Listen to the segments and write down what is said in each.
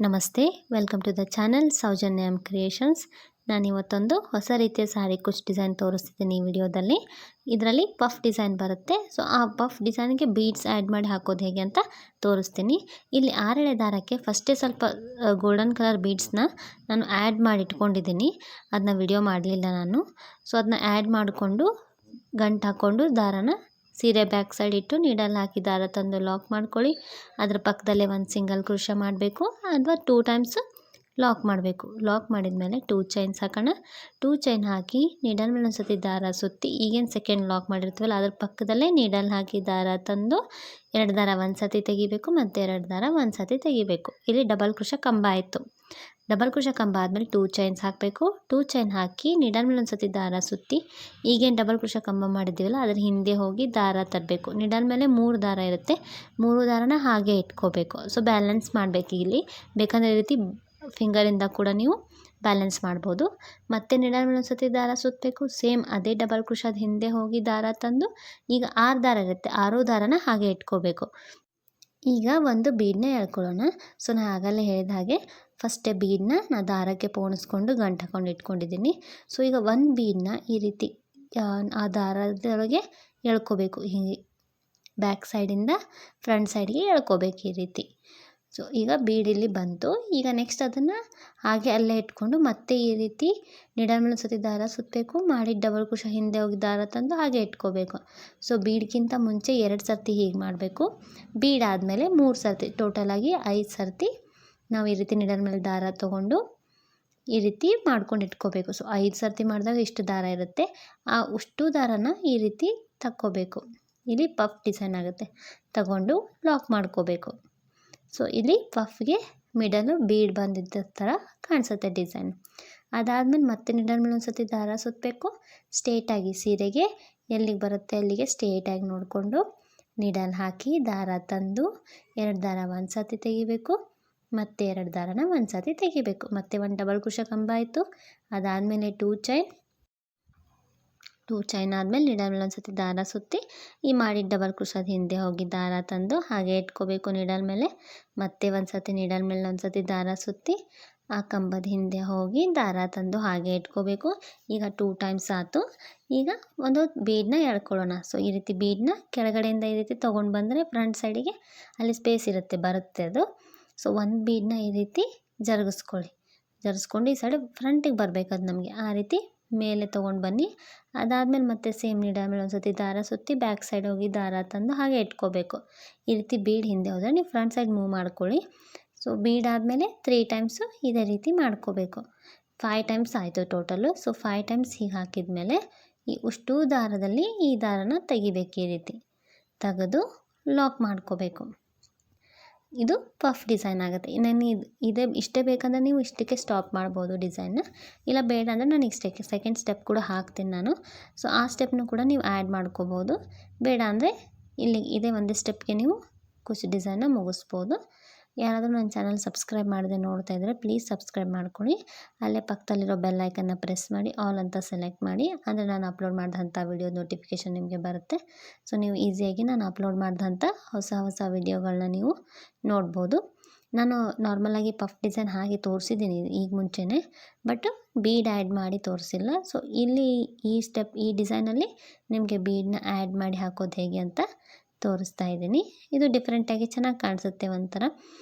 ನಮಸ್ತೆ, welcome to the channel Soujanya M creations. ನಾನಿವತ್ತೊಂದು ಹೊಸ ರೀತಿಯ ಸಾರಿ ಕುಚ್ ಡಿಸೈನ್ ತೋರಿಸ್ತಿದ್ದೀನಿ ಈ ವಿಡಿಯೋದಲ್ಲಿ. ಇದರಲ್ಲಿ ಪಫ್ ಡಿಸೈನ್ ಬರುತ್ತೆ. ಸೊ ಆ ಪಫ್ ಡಿಸೈನ್ಗೆ ಬೀಡ್ಸ್ ಆ್ಯಡ್ ಮಾಡಿ ಹಾಕೋದು ಹೇಗೆ ಅಂತ ತೋರಿಸ್ತೀನಿ. ಇಲ್ಲಿ 6 ಎಳೆ ದಾರಕ್ಕೆ ಫಸ್ಟೇ ಸ್ವಲ್ಪ ಗೋಲ್ಡನ್ ಕಲರ್ ಬೀಡ್ಸ್ನ ನಾನು ಆ್ಯಡ್ ಮಾಡಿ ಇಟ್ಕೊಂಡಿದ್ದೀನಿ. ಅದನ್ನ ವಿಡಿಯೋ ಮಾಡಲಿಲ್ಲ ನಾನು. ಸೊ ಅದನ್ನ ಆ್ಯಡ್ ಮಾಡಿಕೊಂಡು ಗಂಟು ಹಾಕ್ಕೊಂಡು ದಾರನ ಸೀರೆ ಬ್ಯಾಕ್ ಸೈಡ್ ಇಟ್ಟು ನೀಡಲ್ ಹಾಕಿ ದಾರ ತಂದು ಲಾಕ್ ಮಾಡ್ಕೊಳ್ಳಿ. ಅದರ ಪಕ್ಕದಲ್ಲೇ ಒಂದು ಸಿಂಗಲ್ ಕ್ರೋಶೆ ಮಾಡಬೇಕು ಅಥವಾ 2 ಟೈಮ್ಸ್ ಲಾಕ್ ಮಾಡಬೇಕು. ಲಾಕ್ ಮಾಡಿದ ಮೇಲೆ 2 ಚೈನ್ಸ್ ಹಾಕೋಣ. 2 ಚೈನ್ ಹಾಕಿ ನೀಡಲ್ ಮೇಲೆ ಒಂದು ಸತಿ ದಾರ ಸುತ್ತಿ ಈಗೇನು ಸೆಕೆಂಡ್ ಲಾಕ್ ಮಾಡಿರ್ತೀವಲ್ಲ ಅದ್ರ ಪಕ್ಕದಲ್ಲೇ ನೀಡಲ್ ಹಾಕಿ ದಾರ ತಂದು 2 ದಾರ ಒಂದು ಸತಿ ತೆಗಿಬೇಕು ಮತ್ತು 2 ದಾರ ಒಂದು ಸತಿ ತೆಗಿಬೇಕು. ಇಲ್ಲಿ ಡಬಲ್ ಕ್ರೋಶೆ ಕಂಬ ಆಯಿತು. ಡಬಲ್ ಕ್ರೋಶೆ ಕಂಬ ಆದಮೇಲೆ 2 ಚೈನ್ಸ್ ಹಾಕಬೇಕು. 2 ಚೈನ್ ಹಾಕಿ ನೀಡಲ್ ಮೇಲೆ ಒಂದು ಸತಿ ದಾರ ಸುತ್ತಿ ಈಗೇನು ಡಬಲ್ ಕ್ರೋಶೆ ಕಂಬ ಮಾಡಿದ್ದೀವಲ್ಲ ಅದ್ರ ಹಿಂದೆ ಹೋಗಿ ದಾರ ತರಬೇಕು. ನೀಡಲ್ ಮೇಲೆ 3 ದಾರ ಇರುತ್ತೆ, 3 ದಾರನ ಹಾಗೆ ಇಟ್ಕೋಬೇಕು. ಸೊ ಬ್ಯಾಲೆನ್ಸ್ ಮಾಡಬೇಕು. ಇಲ್ಲಿ ಬೇಕಂದರೆ ಈ ರೀತಿ ಫಿಂಗರಿಂದ ಕೂಡ ನೀವು ಬ್ಯಾಲೆನ್ಸ್ ಮಾಡ್ಬೋದು. ಮತ್ತೆ ನೀಡಲ್ ಮೇಲೆ ಒಂದು ಸತಿ ದಾರ ಸುತ್ತಬೇಕು. ಸೇಮ್ ಅದೇ ಡಬಲ್ ಕ್ರೋಶದ ಹಿಂದೆ ಹೋಗಿ ದಾರ ತಂದು ಈಗ 6 ದಾರ ಇರುತ್ತೆ, 6 ದಾರನ ಹಾಗೆ ಇಟ್ಕೋಬೇಕು. ಈಗ ಒಂದು ಬೀಡನ್ನ ಎಳ್ಕೊಳ್ಳೋಣ. ಸೊ ನಾನು ಆಗಲೇ ಹೇಳಿದ ಹಾಗೆ ಫಸ್ಟೇ ಬೀಡನ್ನ ನಾನು ದಾರಕ್ಕೆ ಪೋಣಿಸ್ಕೊಂಡು ಗಂಟು ಹಾಕೊಂಡು ಇಟ್ಕೊಂಡಿದ್ದೀನಿ. ಸೊ ಈಗ ಒಂದು ಬೀಡನ್ನ ಈ ರೀತಿ ಆ ದಾರದೊಳಗೆ ಎಳ್ಕೋಬೇಕು. ಹೀಗೆ ಬ್ಯಾಕ್ ಸೈಡಿಂದ ಫ್ರಂಟ್ ಸೈಡ್ಗೆ ಎಳ್ಕೋಬೇಕು ಈ ರೀತಿ. ಸೊ ಈಗ ಬೀಡ್ ಇಲ್ಲಿ ಬಂತು. ಈಗ ನೆಕ್ಸ್ಟ್ ಅದನ್ನು ಹಾಗೆ ಅಲ್ಲೇ ಇಟ್ಕೊಂಡು ಮತ್ತೆ ಈ ರೀತಿ ನೀಡಲ್ ಮೇಲೆ ಸತಿ ದಾರ ಸುತ್ತಬೇಕು. ಮಾಡಿ ಡಬಲ್ ಕ್ರೋಶೆ ಹಿಂದೆ ಹೋಗಿ ದಾರ ತಂದು ಹಾಗೆ ಇಟ್ಕೋಬೇಕು. ಸೊ ಬೀಡ್ಗಿಂತ ಮುಂಚೆ 2 ಸರ್ತಿ ಹೀಗೆ ಮಾಡಬೇಕು. ಬೀಡ್ ಆದಮೇಲೆ 3 ಸರ್ತಿ, ಟೋಟಲಾಗಿ 5 ಸರ್ತಿ ನಾವು ಈ ರೀತಿ ನೀಡಲ್ ಮೇಲೆ ದಾರ ತೊಗೊಂಡು ಈ ರೀತಿ ಮಾಡ್ಕೊಂಡು ಇಟ್ಕೋಬೇಕು. ಸೊ 5 ಸರ್ತಿ ಮಾಡಿದಾಗ ಇಷ್ಟು ದಾರ ಇರುತ್ತೆ. ಆ ಅಷ್ಟು ದಾರನ ಈ ರೀತಿ ತಕ್ಕೋಬೇಕು. ಇಲ್ಲಿ ಪಫ್ ಡಿಸೈನ್ ಆಗುತ್ತೆ. ತಗೊಂಡು ಲಾಕ್ ಮಾಡ್ಕೋಬೇಕು. ಸೊ ಇಲ್ಲಿ ಪಫ್ಗೆ ಮಿಡಲು ಬೀಡ್ ಬಂದಿದ್ದ ಥರ ಕಾಣಿಸುತ್ತೆ ಡಿಸೈನ್. ಅದಾದಮೇಲೆ ಮತ್ತೆ ನೀಡಲ್ ಮೇಲೆ ಒಂದು ಸತಿ ದಾರ ಸುತ್ತಬೇಕು. ಸ್ಟ್ರೇಟಾಗಿ ಸೀರೆಗೆ ಎಲ್ಲಿಗೆ ಬರುತ್ತೆ ಅಲ್ಲಿಗೆ ಸ್ಟ್ರೇಟಾಗಿ ನೋಡಿಕೊಂಡು ನೀಡಲ್ ಹಾಕಿ ದಾರ ತಂದು 2 ದಾರ ಒಂದು ಸತಿ ತೆಗಿಬೇಕು ಮತ್ತು 2 ದಾರನ ಒಂದು ಸತಿ ತೆಗಿಬೇಕು. ಮತ್ತು ಒಂದು ಡಬಲ್ ಕ್ರೋಶೆ ಕಂಬ ಆಯಿತು. ಅದಾದಮೇಲೆ 2 ಚೈನ್ ಆದಮೇಲೆ ನೀಡಲ್ ಮೇಲೆ ಒಂದು ಸತಿ ದಾರ ಸುತ್ತಿ ಈ ಮಾಡಿದ ಡಬಲ್ ಕ್ರೋಶದ ಹಿಂದೆ ಹೋಗಿ ದಾರ ತಂದು ಹಾಗೆ ಇಟ್ಕೋಬೇಕು ನೀಡಲ್ ಮೇಲೆ. ಮತ್ತೆ ಒಂದು ಸತಿ ನೀಡಲ್ ಮೇಲೆ ಒಂದು ಸತಿ ದಾರ ಸುತ್ತಿ ಆ ಕಂಬದ ಹಿಂದೆ ಹೋಗಿ ದಾರ ತಂದು ಹಾಗೆ ಇಟ್ಕೋಬೇಕು. ಈಗ 2 ಟೈಮ್ಸ್ ಆಯಿತು. ಈಗ ಒಂದು ಬೀಡನ್ನ ಎಳ್ಕೊಳ್ಳೋಣ. ಸೊ ಈ ರೀತಿ ಬೀಡನ್ನ ಕೆಳಗಡೆಯಿಂದ ಈ ರೀತಿ ತೊಗೊಂಡು ಬಂದರೆ ಫ್ರಂಟ್ ಸೈಡಿಗೆ ಅಲ್ಲಿ ಸ್ಪೇಸ್ ಬರುತ್ತೆ ಅದು. ಸೊ ಒಂದು ಬೀಡನ್ನ ಈ ರೀತಿ ಜರುಗಿಸ್ಕೊಂಡು ಈ ಸೈಡ್ ಫ್ರಂಟಿಗೆ ಬರಬೇಕು ಅದು ನಮಗೆ. ಆ ರೀತಿ ಮೇಲೆ ತೊಗೊಂಡು ಬನ್ನಿ. ಅದಾದಮೇಲೆ ಮತ್ತೆ ಸೇಮ್ ನೀಡಲ್ ಮೇಲೆ ಒಂದು ಸತಿ ದಾರ ಸುತ್ತಿ ಬ್ಯಾಕ್ ಸೈಡ್ ಹೋಗಿ ದಾರ ತಂದು ಹಾಗೆ ಇಟ್ಕೋಬೇಕು. ಈ ರೀತಿ ಬೀಡ್ ಹಿಂದೆ ಹೋದರೆ ನೀವು ಫ್ರಂಟ್ ಸೈಡ್ ಮೂವ್ ಮಾಡ್ಕೊಳ್ಳಿ. ಸೊ ಬೀಡ್ ಆದಮೇಲೆ 3 ಟೈಮ್ಸು ಇದೇ ರೀತಿ ಮಾಡ್ಕೋಬೇಕು. 5 ಟೈಮ್ಸ್ ಆಯಿತು ಟೋಟಲು. ಸೊ 5 ಟೈಮ್ಸ್ ಹೀಗೆ ಹಾಕಿದ ಮೇಲೆ ಈ ಅಷ್ಟು ದಾರದಲ್ಲಿ ಈ ದಾರನ ತೆಗಿಬೇಕು. ಈ ರೀತಿ ತೆಗೆದು ಲಾಕ್ ಮಾಡ್ಕೋಬೇಕು. ಇದು ಪಫ್ ಡಿಸೈನ್ ಆಗುತ್ತೆ. ನಾನು ಇಷ್ಟೇ ಬೇಕಂದರೆ ನೀವು ಇಷ್ಟಕ್ಕೆ ಸ್ಟಾಪ್ ಮಾಡ್ಬೋದು ಡಿಸೈನ್ನ. ಇಲ್ಲ ಬೇಡ ಅಂದರೆ ನಾನು ಸೆಕೆಂಡ್ ಸ್ಟೆಪ್ ಕೂಡ ಹಾಕ್ತೀನಿ ನಾನು. ಸೊ ಆ ಸ್ಟೆಪ್ನು ಕೂಡ ನೀವು ಆ್ಯಡ್ ಮಾಡ್ಕೋಬೋದು. ಬೇಡ ಅಂದರೆ ಇಲ್ಲಿ ಇದೇ ಒಂದೇ ಸ್ಟೆಪ್ಗೆ ನೀವು ಕುಚ್ ಡಿಸೈನ್ನ ಮುಗಿಸ್ಬೋದು. ಯಾರಾದರೂ ನನ್ನ ಚಾನಲ್ ಸಬ್ಸ್ಕ್ರೈಬ್ ಮಾಡದೆ ನೋಡ್ತಾ ಇದ್ದರೆ ಪ್ಲೀಸ್ ಸಬ್ಸ್ಕ್ರೈಬ್ ಮಾಡ್ಕೊಳ್ಳಿ. ಅಲ್ಲೇ ಪಕ್ಕದಲ್ಲಿರೋ ಬೆಲ್ ಐಕನ್ನ ಪ್ರೆಸ್ ಮಾಡಿ ಆಲ್ ಅಂತ ಸೆಲೆಕ್ಟ್ ಮಾಡಿ. ಅಂದರೆ ನಾನು ಅಪ್ಲೋಡ್ ಮಾಡಿದಂಥ ವಿಡಿಯೋ ನೋಟಿಫಿಕೇಷನ್ ನಿಮಗೆ ಬರುತ್ತೆ. ಸೊ ನೀವು ಈಸಿಯಾಗಿ ನಾನು ಅಪ್ಲೋಡ್ ಮಾಡಿದಂಥ ಹೊಸ ವಿಡಿಯೋಗಳನ್ನ ನೀವು ನೋಡ್ಬೋದು. ನಾನು ನಾರ್ಮಲಾಗಿ ಪಫ್ ಡಿಸೈನ್ ಹಾಗೆ ತೋರಿಸಿದ್ದೀನಿ ಈಗ ಮುಂಚೆನೇ, ಬಟ್ ಬೀಡ್ ಆ್ಯಡ್ ಮಾಡಿ ತೋರಿಸಿಲ್ಲ. ಸೊ ಇಲ್ಲಿ ಈ ಡಿಸೈನಲ್ಲಿ ನಿಮಗೆ ಬೀಡನ್ನ ಆ್ಯಡ್ ಮಾಡಿ ಹಾಕೋದು ಹೇಗೆ ಅಂತ ತೋರಿಸ್ತಾ ಇದ್ದೀನಿ. ಇದು ಡಿಫ್ರೆಂಟಾಗಿ ಚೆನ್ನಾಗಿ ಕಾಣಿಸುತ್ತೆ, ಒಂಥರ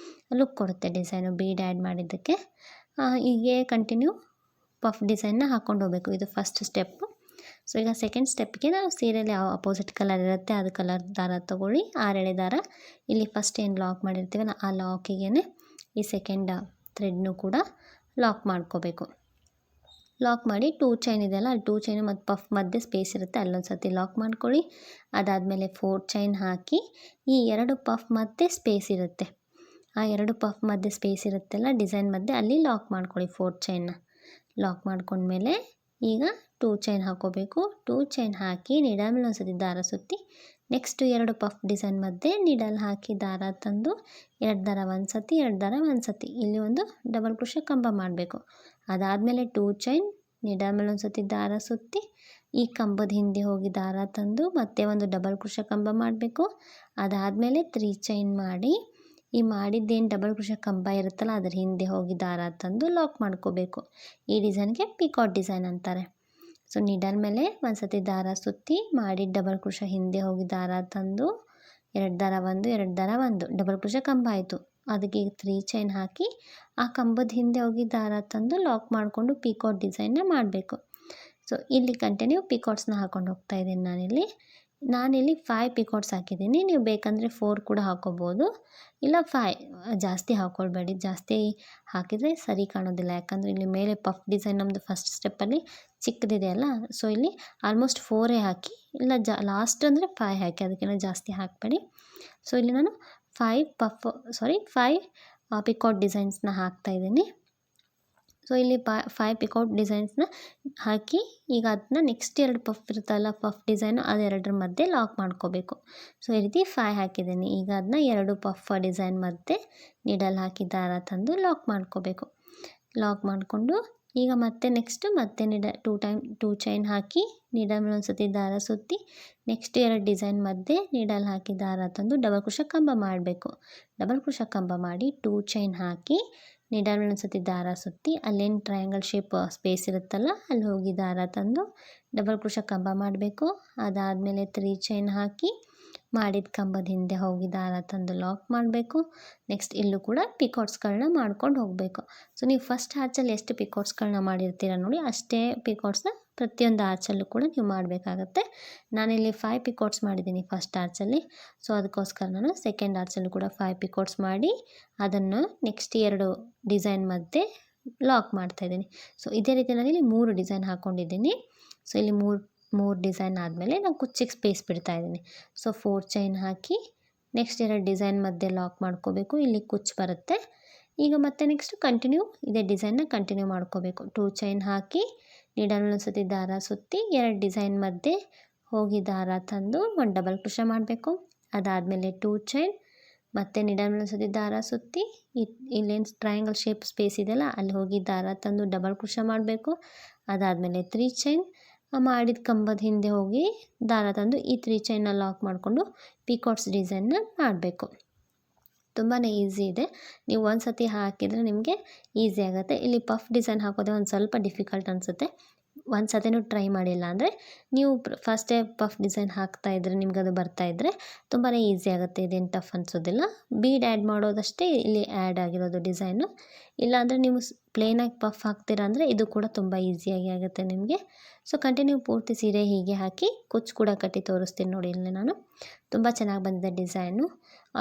ಲುಕ್ ಕೊಡುತ್ತೆ ಡಿಸೈನು ಬೀಡ್ ಆ್ಯಡ್ ಮಾಡಿದ್ದಕ್ಕೆ. ಹೀಗೆ ಕಂಟಿನ್ಯೂ ಪಫ್ ಡಿಸೈನ್ನ ಹಾಕ್ಕೊಂಡು ಹೋಗಬೇಕು. ಇದು ಫಸ್ಟ್ ಸ್ಟೆಪ್ಪು. ಸೊ ಈಗ ಸೆಕೆಂಡ್ ಸ್ಟೆಪ್ಗೆ ನಾವು ಸೀರೆಯಲ್ಲಿ ಯಾವ ಅಪೋಸಿಟ್ ಕಲರ್ ಇರುತ್ತೆ ಅದು ಕಲರ್ ದಾರ ತೊಗೊಳ್ಳಿ. 6 ಎಳೆ ದಾರ ಇಲ್ಲಿ ಫಸ್ಟ್ ಏನು ಲಾಕ್ ಮಾಡಿರ್ತೀವಲ್ಲ ಆ ಲಾಕಿಗೆ ಈ ಸೆಕೆಂಡ್ ಥ್ರೆಡ್ನು ಕೂಡ ಲಾಕ್ ಮಾಡ್ಕೋಬೇಕು. ಲಾಕ್ ಮಾಡಿ 2 ಚೈನ್ ಇದೆಯಲ್ಲ, 2 ಚೈನು ಮತ್ತು ಪಫ್ ಮಧ್ಯೆ ಸ್ಪೇಸ್ ಇರುತ್ತೆ, ಅಲ್ಲೊಂದು ಸತಿ ಲಾಕ್ ಮಾಡ್ಕೊಳ್ಳಿ. ಅದಾದಮೇಲೆ 4 ಚೈನ್ ಹಾಕಿ ಈ 2 ಪಫ್ ಮಧ್ಯೆ ಸ್ಪೇಸ್ ಇರುತ್ತೆ, ಆ 2 ಪಫ್ ಮಧ್ಯೆ ಸ್ಪೇಸ್ ಇರುತ್ತಲ್ಲ ಡಿಸೈನ್ ಮಧ್ಯೆ ಅಲ್ಲಿ ಲಾಕ್ ಮಾಡ್ಕೊಳ್ಳಿ. 4 ಚೈನ್ನ ಲಾಕ್ ಮಾಡ್ಕೊಂಡ್ಮೇಲೆ ಈಗ 2 ಚೈನ್ ಹಾಕೋಬೇಕು. 2 ಚೈನ್ ಹಾಕಿ ನೀಡಲ್ ಮೇಲೆ ಒಂದು ಸತಿ ದಾರ ಸುತ್ತಿ ನೆಕ್ಸ್ಟ್ 2 ಪಫ್ ಡಿಸೈನ್ ಮಧ್ಯೆ ನೀಡಲ್ ಹಾಕಿ ದಾರ ತಂದು 2 ದಾರ ಒಂದು ಸತಿ 2 ದಾರ ಒಂದು ಸತಿ ಇಲ್ಲಿ ಒಂದು ಡಬಲ್ ಕ್ರೋಶೆ ಕಂಬ ಮಾಡಬೇಕು. ಅದಾದಮೇಲೆ 2 ಚೈನ್ ನೀಡಲ್ ಮೇಲೆ ಒಂದು ಸತಿ ದಾರ ಸುತ್ತಿ ಈ ಕಂಬದ ಹಿಂದೆ ಹೋಗಿ ದಾರ ತಂದು ಮತ್ತೆ ಒಂದು ಡಬಲ್ ಕ್ರೋಶೆ ಕಂಬ ಮಾಡಬೇಕು. ಅದಾದಮೇಲೆ 3 ಚೈನ್ ಮಾಡಿ ಈ ಮಾಡಿದ್ದೇನು ಡಬಲ್ ಕ್ರೋಶೆ ಕಂಬ ಇರುತ್ತಲ್ಲ ಅದ್ರ ಹಿಂದೆ ಹೋಗಿ ದಾರ ತಂದು ಲಾಕ್ ಮಾಡ್ಕೋಬೇಕು. ಈ ಡಿಸೈನ್ಗೆ ಪಿಕಾಟ್ ಡಿಸೈನ್ ಅಂತಾರೆ. ಸೊ ನೀಡಲ್ ಮೇಲೆ ಒಂದು ಸತಿ ದಾರ ಸುತ್ತಿ ಮಾಡಿದ ಡಬಲ್ ಕ್ರೋಶೆ ಹಿಂದೆ ಹೋಗಿ ದಾರ ತಂದು 2 ದಾರ 1 2 ದಾರ 1 ಡಬಲ್ ಕ್ರೋಶೆ ಕಂಬ ಆಯಿತು. ಅದಕ್ಕೆ 3 ಚೈನ್ ಹಾಕಿ ಆ ಕಂಬದ ಹಿಂದೆ ಹೋಗಿ ದಾರ ತಂದು ಲಾಕ್ ಮಾಡಿಕೊಂಡು ಪಿಕಾಟ್ ಡಿಸೈನ್ನ ಮಾಡಬೇಕು. ಸೊ ಇಲ್ಲಿ ಕಂಟಿನ್ಯೂ ಪಿಕಾಟ್ಸ್ನ ಹಾಕ್ಕೊಂಡು ಹೋಗ್ತಾ ಇದ್ದೀನಿ ನಾನಿಲ್ಲಿ 5 ಪಿಕಾಟ್ಸ್ ಹಾಕಿದ್ದೀನಿ. ನೀವು ಬೇಕಂದರೆ 4 ಕೂಡ ಹಾಕೋಬೋದು, ಇಲ್ಲ 5 ಜಾಸ್ತಿ ಹಾಕ್ಕೊಳ್ಬೇಡಿ. ಜಾಸ್ತಿ ಹಾಕಿದರೆ ಸರಿ ಕಾಣೋದಿಲ್ಲ, ಯಾಕಂದರೆ ಇಲ್ಲಿ ಮೇಲೆ ಪಫ್ ಡಿಸೈನ್ ನಮ್ಮದು ಫಸ್ಟ್ ಸ್ಟೆಪ್ಪಲ್ಲಿ ಚಿಕ್ಕದಿದೆ ಅಲ್ಲ. ಸೊ ಇಲ್ಲಿ ಆಲ್ಮೋಸ್ಟ್ 4 ಹಾಕಿ, ಇಲ್ಲ ಲಾಸ್ಟ್ ಅಂದರೆ 5 ಹಾಕಿ, ಅದಕ್ಕಿಂತ ಜಾಸ್ತಿ ಹಾಕಬೇಡಿ. ಸೊ ಇಲ್ಲಿ ನಾನು 5 ಪಿಕಾಟ್ ಡಿಸೈನ್ಸ್ನ ಹಾಕ್ತಾಯಿದ್ದೀನಿ. ಸೊ ಇಲ್ಲಿ 5 ಪಿಕಾಟ್ ಡಿಸೈನ್ಸ್ನ ಹಾಕಿ ಈಗ ಅದನ್ನ ನೆಕ್ಸ್ಟ್ 2 ಪಫ್ ಇರುತ್ತಲ್ಲ, ಪಫ್ ಡಿಸೈನು ಅದೆರಡರ ಮಧ್ಯೆ ಲಾಕ್ ಮಾಡ್ಕೋಬೇಕು. ಸೊ ಈ ರೀತಿ 5 ಹಾಕಿದ್ದೀನಿ. ಈಗ ಅದನ್ನ 2 ಪಫ್ ಡಿಸೈನ್ ಮಧ್ಯೆ ನೀಡಲ್ ಹಾಕಿ ದಾರ ತಂದು ಲಾಕ್ ಮಾಡ್ಕೋಬೇಕು. ಲಾಕ್ ಮಾಡಿಕೊಂಡು ಈಗ ಮತ್ತೆ ನೆಕ್ಸ್ಟ್ ಮತ್ತೆ 2 ಚೈನ್ ಹಾಕಿ ನೀಡಲ್ ಮೇಲೆ ಒಂದು ಸತಿ ದಾರ ಸುತ್ತಿ ನೆಕ್ಸ್ಟ್ 2 ಡಿಸೈನ್ ಮಧ್ಯೆ ನೀಡಲ್ ಹಾಕಿ ದಾರ ತಂದು ಡಬಲ್ ಕ್ರೋಶೆ ಕಂಬ ಮಾಡಬೇಕು. ಡಬಲ್ ಕ್ರೋಶೆ ಕಂಬ ಮಾಡಿ 2 ಚೈನ್ ಹಾಕಿ ನೀಡಲ್ ಮೇಲೆ ಒಂದು ಸತಿ ದಾರ ಸುತ್ತಿ ಅಲ್ಲೇನು ಟ್ರಯಾಂಗಲ್ ಶೇಪ್ ಸ್ಪೇಸ್ ಇರುತ್ತಲ್ಲ ಅಲ್ಲಿ ಹೋಗಿ ದಾರ ತಂದು ಡಬಲ್ ಕ್ರೋಶೆ ಕಂಬ ಮಾಡಬೇಕು. ಅದಾದಮೇಲೆ 3 ಚೈನ್ ಹಾಕಿ ಮಾಡಿದ ಕಂಬದ ಹಿಂದೆ ಹೋಗಿ ದಾರ ತಂದು ಲಾಕ್ ಮಾಡಬೇಕು. ನೆಕ್ಸ್ಟ್ ಇಲ್ಲೂ ಕೂಡ ಪಿಕಾಟ್ಸ್ಗಳನ್ನ ಮಾಡ್ಕೊಂಡು ಹೋಗಬೇಕು. ಸೊ ನೀವು ಫಸ್ಟ್ ಆರ್ಚಲ್ಲಿ ಎಷ್ಟು ಪಿಕಾಟ್ಸ್ಗಳನ್ನ ಮಾಡಿರ್ತೀರ ನೋಡಿ, ಅಷ್ಟೇ ಪಿಕಾಟ್ಸ್ನ ಪ್ರತಿಯೊಂದು ಆರ್ಚಲ್ಲೂ ಕೂಡ ನೀವು ಮಾಡಬೇಕಾಗತ್ತೆ. ನಾನಿಲ್ಲಿ 5 ಪಿಕಾಟ್ಸ್ ಮಾಡಿದ್ದೀನಿ ಫಸ್ಟ್ ಆರ್ಚಲ್ಲಿ. ಸೊ ಅದಕ್ಕೋಸ್ಕರ ನಾನು ಸೆಕೆಂಡ್ ಆರ್ಚಲ್ಲೂ ಕೂಡ 5 ಪಿಕಾಟ್ಸ್ ಮಾಡಿ ಅದನ್ನು ನೆಕ್ಸ್ಟ್ 2 ಡಿಸೈನ್ ಮಧ್ಯೆ ಲಾಕ್ ಮಾಡ್ತಾಯಿದ್ದೀನಿ. ಸೊ ಇದೇ ರೀತಿ ನಾನಿಲ್ಲಿ 3 ಡಿಸೈನ್ ಹಾಕ್ಕೊಂಡಿದ್ದೀನಿ. ಸೊ ಇಲ್ಲಿ ಮೂರು ಡಿಸೈನ್ ಆದಮೇಲೆ ನಾನು ಕುಚ್ಚಿಗೆ ಸ್ಪೇಸ್ ಬಿಡ್ತಾಯಿದ್ದೀನಿ. ಸೊ 4 ಚೈನ್ ಹಾಕಿ ನೆಕ್ಸ್ಟ್ 2 ಡಿಸೈನ್ ಮಧ್ಯೆ ಲಾಕ್ ಮಾಡ್ಕೋಬೇಕು. ಇಲ್ಲಿ ಕುಚ್ಚು ಬರುತ್ತೆ. ಈಗ ಮತ್ತೆ ನೆಕ್ಸ್ಟ್ ಕಂಟಿನ್ಯೂ ಇದೇ ಡಿಸೈನ್ನ ಕಂಟಿನ್ಯೂ ಮಾಡ್ಕೋಬೇಕು. 2 ಚೈನ್ ಹಾಕಿ ನೀಡಲ್ ಒಂದು ಸತಿ ದಾರ ಸುತ್ತಿ 2 ಡಿಸೈನ್ ಮಧ್ಯೆ ಹೋಗಿ ದಾರ ತಂದು 1 ಡಬಲ್ ಕ್ರೋಶೆ ಮಾಡಬೇಕು. ಅದಾದಮೇಲೆ 2 ಚೈನ್ ಮತ್ತು ನೀಡಲ್ ಒಂದು ಸತಿ ದಾರ ಸುತ್ತಿ ಇಲ್ಲೇನು ಟ್ರಯಾಂಗಲ್ ಶೇಪ್ ಸ್ಪೇಸ್ ಇದೆಯಲ್ಲ ಅಲ್ಲಿ ಹೋಗಿ ದಾರ ತಂದು ಡಬಲ್ ಕ್ರೋಶೆ ಮಾಡಬೇಕು. ಅದಾದಮೇಲೆ 3 ಚೈನ್ ಮಾಡಿದ ಕಂಬದ ಹಿಂದೆ ಹೋಗಿ ದಾರ ತಂದು ಈ 3 ಚೈನ್ನ ಲಾಕ್ ಮಾಡಿಕೊಂಡು ಪಿಕಾಟ್ಸ್ ಡಿಸೈನ್ನ ಮಾಡಬೇಕು. ತುಂಬಾ ಈಸಿ ಇದೆ. ನೀವು ಒಂದು ಸತಿ ಹಾಕಿದರೆ ನಿಮಗೆ ಈಸಿ ಆಗುತ್ತೆ. ಇಲ್ಲಿ ಪಫ್ ಡಿಸೈನ್ ಹಾಕೋದೇ ಒಂದು ಸ್ವಲ್ಪ ಡಿಫಿಕಲ್ಟ್ ಅನಿಸುತ್ತೆ. ಒಂದು ಸತಿನೂ ಟ್ರೈ ಮಾಡಿಲ್ಲ ಅಂದರೆ ನೀವು ಫಸ್ಟೇ ಪಫ್ ಡಿಸೈನ್ ಹಾಕ್ತಾಯಿದ್ರೆ ನಿಮಗದು ಬರ್ತಾಯಿದ್ರೆ ತುಂಬಾ ಈಸಿ ಆಗುತ್ತೆ. ಇದೇನು ಟಫ್ ಅನಿಸೋದಿಲ್ಲ. ಬೀಡ್ ಆ್ಯಡ್ ಮಾಡೋದಷ್ಟೇ ಇಲ್ಲಿ ಆ್ಯಡ್ ಆಗಿರೋದು ಡಿಸೈನು. ಇಲ್ಲಾಂದರೆ ನೀವು ಪ್ಲೇನಾಗಿ ಪಫ್ ಹಾಕ್ತೀರಾ ಅಂದರೆ ಇದು ಕೂಡ ತುಂಬ ಈಸಿಯಾಗಿ ಆಗುತ್ತೆ ನಿಮಗೆ. ಸೊ ಕಂಟಿನ್ಯೂ ಪೂರ್ತಿ ಸೀರೆ ಹೀಗೆ ಹಾಕಿ ಕುಚ್ಚು ಕೂಡ ಕಟ್ಟಿ ತೋರಿಸ್ತೀನಿ ನೋಡಿ. ಇಲ್ಲಿ ನಾನು ತುಂಬ ಚೆನ್ನಾಗಿ ಬಂದಿದೆ ಡಿಸೈನು.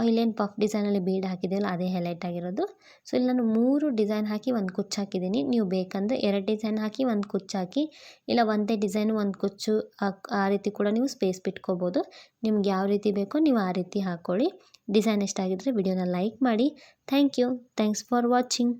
ಇಲ್ಲೇನು ಪಫ್ ಡಿಸೈನಲ್ಲಿ ಬೀಡ್ ಹಾಕಿದೆಯಲ್ಲ ಅದೇ ಹೈಲೈಟ್ ಆಗಿರೋದು. ಸೊ ಇಲ್ಲಿ ನಾನು 3 ಡಿಸೈನ್ ಹಾಕಿ 1 ಕುಚ್ಚು ಹಾಕಿದ್ದೀನಿ. ನೀವು ಬೇಕಂದರೆ 2 ಡಿಸೈನ್ ಹಾಕಿ 1 ಕುಚ್ಚು ಹಾಕಿ, ಇಲ್ಲ ಒಂದೇ ಡಿಸೈನು 1 ಕುಚ್ಚು ಆ ರೀತಿ ಕೂಡ ನೀವು ಸ್ಪೇಸ್ ಬಿಟ್ಕೋಬೋದು. ನಿಮ್ಗೆ ಯಾವ ರೀತಿ ಬೇಕೋ ನೀವು ಆ ರೀತಿ ಹಾಕ್ಕೊಳ್ಳಿ. ಡಿಸೈನ್ ಇಷ್ಟ ಆಗಿದ್ದರೆ ವಿಡಿಯೋನ ಲೈಕ್ ಮಾಡಿ. Thanks for watching.